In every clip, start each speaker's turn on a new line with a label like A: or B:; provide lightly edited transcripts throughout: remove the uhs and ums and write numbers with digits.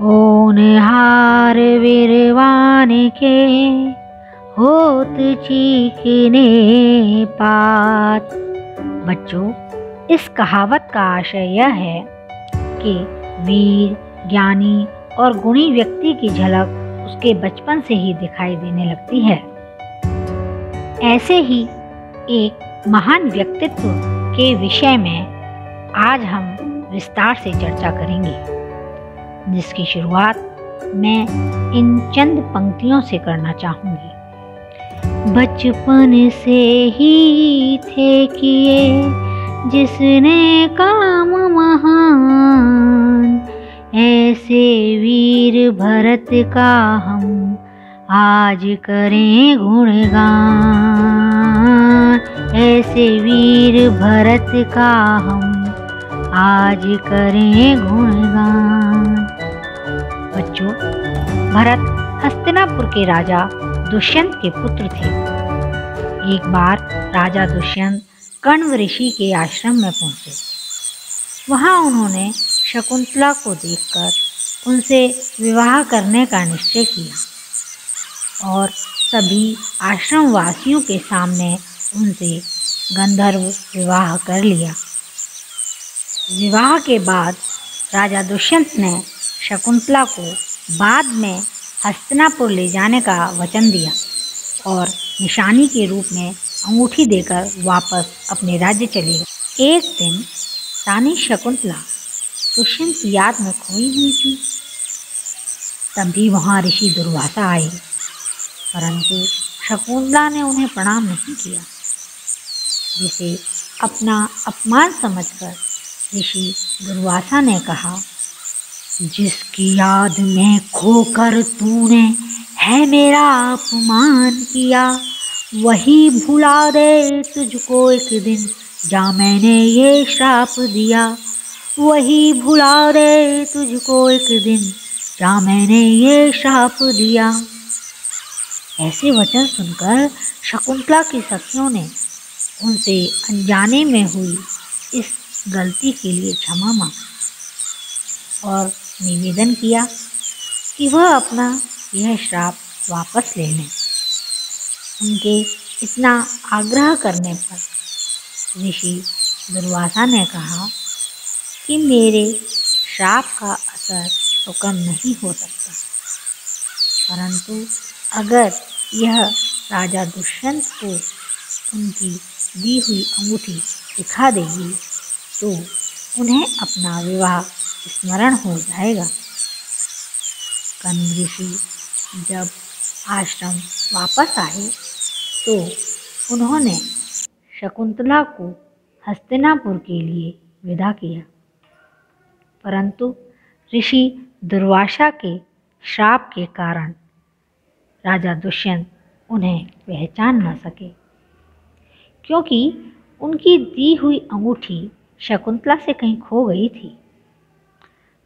A: होनहार वीरवान के होत चीखने पात। बच्चों, इस कहावत का आशय यह है कि वीर, ज्ञानी और गुणी व्यक्ति की झलक उसके बचपन से ही दिखाई देने लगती है। ऐसे ही एक महान व्यक्तित्व के विषय में आज हम विस्तार से चर्चा करेंगे, जिसकी शुरुआत मैं इन चंद पंक्तियों से करना चाहूंगी। बचपन से ही थे किए जिसने काम महान, ऐसे वीर भरत का हम आज करें गुणगान। ऐसे वीर भरत का हम आज करें गुणगान। बच्चों, भरत हस्तिनापुर के राजा दुष्यंत के पुत्र थे। एक बार राजा दुष्यंत कण्व ऋषि के आश्रम में पहुंचे। वहां उन्होंने शकुंतला को देखकर उनसे विवाह करने का निश्चय किया और सभी आश्रम वासियों के सामने उनसे गंधर्व विवाह कर लिया। विवाह के बाद राजा दुष्यंत ने शकुंतला को बाद में हस्तिनापुर ले जाने का वचन दिया और निशानी के रूप में अंगूठी देकर वापस अपने राज्य चली गई। एक दिन रानी शकुंतला दुष्यंत की याद में खोई हुई थी। तभी वहाँ ऋषि दुर्वासा आए, परंतु शकुंतला ने उन्हें प्रणाम नहीं किया, जिसे अपना अपमान समझकर ऋषि दुर्वासा ने कहा, जिसकी याद में खोकर तूने है मेरा अपमान किया, वही भुला दे तुझको एक दिन जा मैंने ये श्राप दिया। वही भुला दे तुझको एक दिन जा मैंने ये श्राप दिया। ऐसे वचन सुनकर शकुंतला की सखियों ने उनसे अनजाने में हुई इस गलती के लिए क्षमा मांगा और निवेदन किया कि वह अपना यह श्राप वापस ले लें। उनके इतना आग्रह करने पर ऋषि दुर्वासा ने कहा कि मेरे श्राप का असर तो कम नहीं हो सकता, परंतु अगर यह राजा दुष्यंत को उनकी दी हुई अंगूठी दिखा देगी तो उन्हें अपना विवाह स्मरण हो जाएगा। कण्व ऋषि जब आश्रम वापस आए तो उन्होंने शकुंतला को हस्तिनापुर के लिए विदा किया, परंतु ऋषि दुर्वासा के श्राप के कारण राजा दुष्यंत उन्हें पहचान न सके, क्योंकि उनकी दी हुई अंगूठी शकुंतला से कहीं खो गई थी।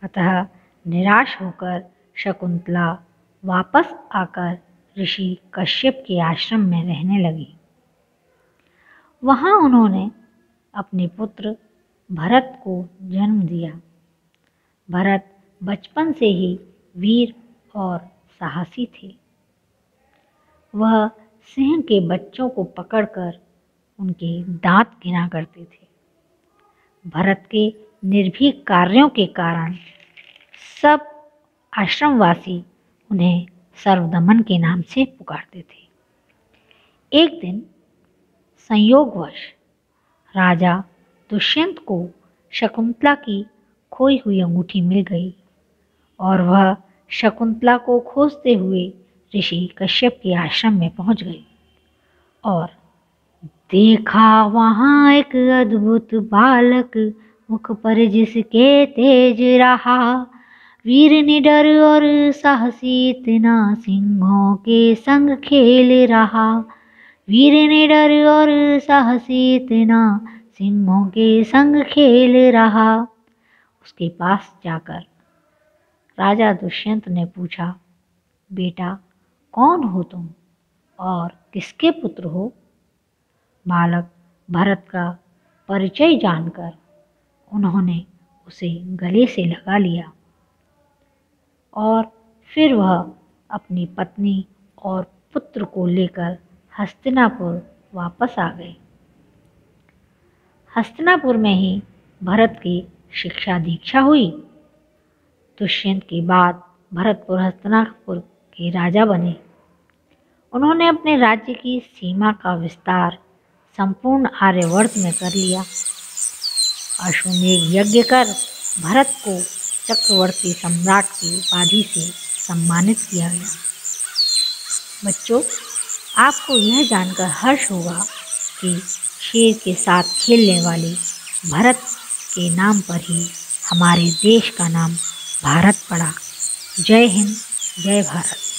A: अतः निराश होकर शकुंतला वापस आकर ऋषि कश्यप के आश्रम में रहने लगी। वहाँ उन्होंने अपने पुत्र भरत को जन्म दिया। भरत बचपन से ही वीर और साहसी थे। वह सिंह के बच्चों को पकड़कर उनके दांत गिना करते थे। भरत के निर्भीक कार्यों के कारण सब आश्रमवासी उन्हें सर्वदमन के नाम से पुकारते थे। एक दिन संयोगवश राजा दुष्यंत को शकुंतला की खोई हुई अंगूठी मिल गई और वह शकुंतला को खोजते हुए ऋषि कश्यप के आश्रम में पहुंच गई और देखा वहाँ एक अद्भुत बालक, मुख पर जिसके तेज रहा, वीर निडर और साहसी इतना सिंहों के संग खेल रहा। वीर निडर और साहसी इतना सिंहों के संग खेल रहा। उसके पास जाकर राजा दुष्यंत ने पूछा, बेटा कौन हो तुम और किसके पुत्र हो? बालक भरत का परिचय जानकर उन्होंने उसे गले से लगा लिया और फिर वह अपनी पत्नी और पुत्र को लेकर हस्तिनापुर वापस आ गए। हस्तिनापुर में ही भरत की शिक्षा दीक्षा हुई। दुष्यंत के बाद भरतपुर हस्तिनापुर के राजा बने। उन्होंने अपने राज्य की सीमा का विस्तार संपूर्ण आर्यवर्त में कर लिया। अश्वमेध यज्ञ कर भरत को चक्रवर्ती सम्राट की उपाधि से सम्मानित किया गया। बच्चों, आपको यह जानकर हर्ष होगा कि शेर के साथ खेलने वाले भरत के नाम पर ही हमारे देश का नाम भारत पड़ा। जय हिंद, जय भारत।